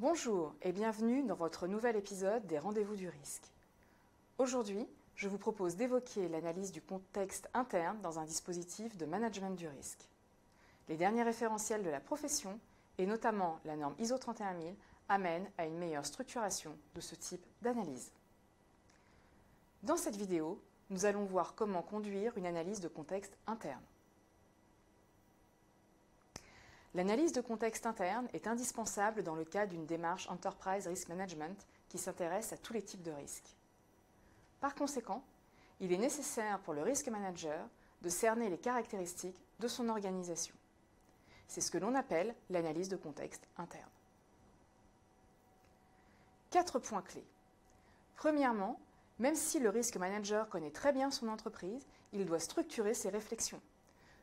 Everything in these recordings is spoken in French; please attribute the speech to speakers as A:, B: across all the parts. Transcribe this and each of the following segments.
A: Bonjour et bienvenue dans votre nouvel épisode des Rendez-vous du risque. Aujourd'hui, je vous propose d'évoquer l'analyse du contexte interne dans un dispositif de management du risque. Les derniers référentiels de la profession, et notamment la norme ISO 31000, amènent à une meilleure structuration de ce type d'analyse. Dans cette vidéo, nous allons voir comment conduire une analyse de contexte interne. L'analyse de contexte interne est indispensable dans le cadre d'une démarche Enterprise Risk Management qui s'intéresse à tous les types de risques. Par conséquent, il est nécessaire pour le risk manager de cerner les caractéristiques de son organisation. C'est ce que l'on appelle l'analyse de contexte interne. 4 points clés. Premièrement, même si le risk manager connaît très bien son entreprise, il doit structurer ses réflexions.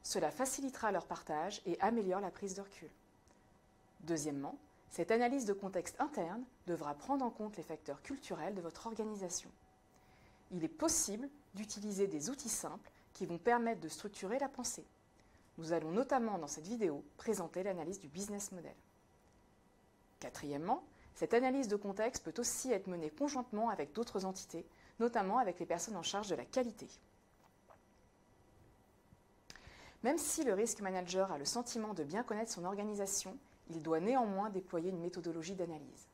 A: Cela facilitera leur partage et améliore la prise de recul. Deuxièmement, cette analyse de contexte interne devra prendre en compte les facteurs culturels de votre organisation. Il est possible d'utiliser des outils simples qui vont permettre de structurer la pensée. Nous allons notamment dans cette vidéo présenter l'analyse du business model. Quatrièmement, cette analyse de contexte peut aussi être menée conjointement avec d'autres entités, notamment avec les personnes en charge de la qualité. Même si le risk manager a le sentiment de bien connaître son organisation, il doit néanmoins déployer une méthodologie d'analyse.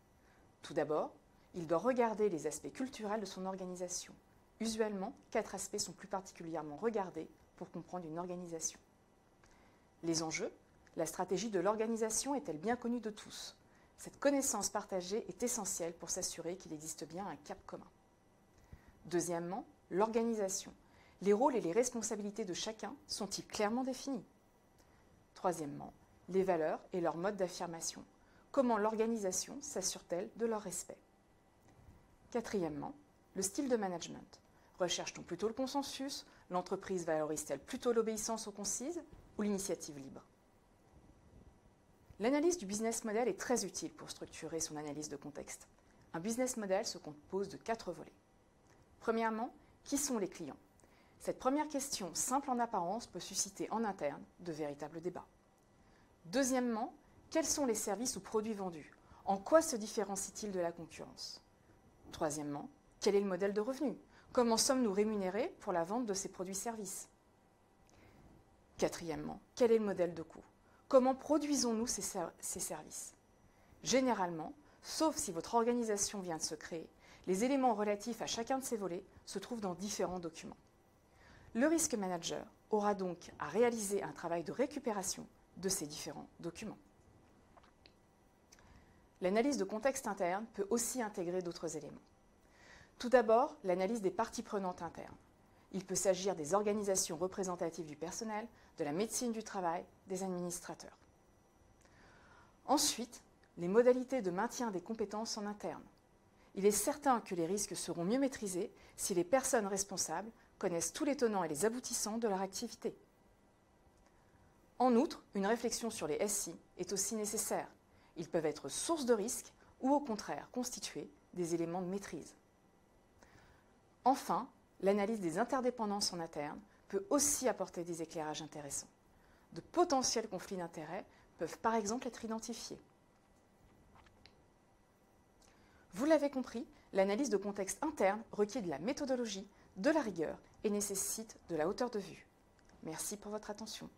A: Tout d'abord, il doit regarder les aspects culturels de son organisation. Usuellement, 4 aspects sont plus particulièrement regardés pour comprendre une organisation. Les enjeux, la stratégie de l'organisation est-elle bien connue de tous? Cette connaissance partagée est essentielle pour s'assurer qu'il existe bien un cap commun. Deuxièmement, l'organisation. Les rôles et les responsabilités de chacun sont-ils clairement définis? Troisièmement, les valeurs et leur mode d'affirmation. Comment l'organisation s'assure-t-elle de leur respect? Quatrièmement, le style de management. Recherche-t-on plutôt le consensus? L'entreprise valorise-t-elle plutôt l'obéissance aux consignes ou l'initiative libre? L'analyse du business model est très utile pour structurer son analyse de contexte. Un business model se compose de 4 volets. Premièrement, qui sont les clients? Cette première question, simple en apparence, peut susciter en interne de véritables débats. Deuxièmement, quels sont les services ou produits vendus? En quoi se différencient-ils de la concurrence? Troisièmement, quel est le modèle de revenu? Comment sommes-nous rémunérés pour la vente de ces produits-services? Quatrièmement, quel est le modèle de coût? Comment produisons-nous ces services? Généralement, sauf si votre organisation vient de se créer, les éléments relatifs à chacun de ces volets se trouvent dans différents documents. Le risk manager aura donc à réaliser un travail de récupération de ces différents documents. L'analyse de contexte interne peut aussi intégrer d'autres éléments. Tout d'abord, l'analyse des parties prenantes internes. Il peut s'agir des organisations représentatives du personnel, de la médecine du travail, des administrateurs. Ensuite, les modalités de maintien des compétences en interne. Il est certain que les risques seront mieux maîtrisés si les personnes responsables connaissent tous les tenants et les aboutissants de leur activité. En outre, une réflexion sur les SI est aussi nécessaire. Ils peuvent être source de risque ou au contraire constituer des éléments de maîtrise. Enfin, l'analyse des interdépendances en interne peut aussi apporter des éclairages intéressants. De potentiels conflits d'intérêts peuvent par exemple être identifiés. Vous l'avez compris, l'analyse de contexte interne requiert de la méthodologie, de la rigueur et nécessite de la hauteur de vue. Merci pour votre attention.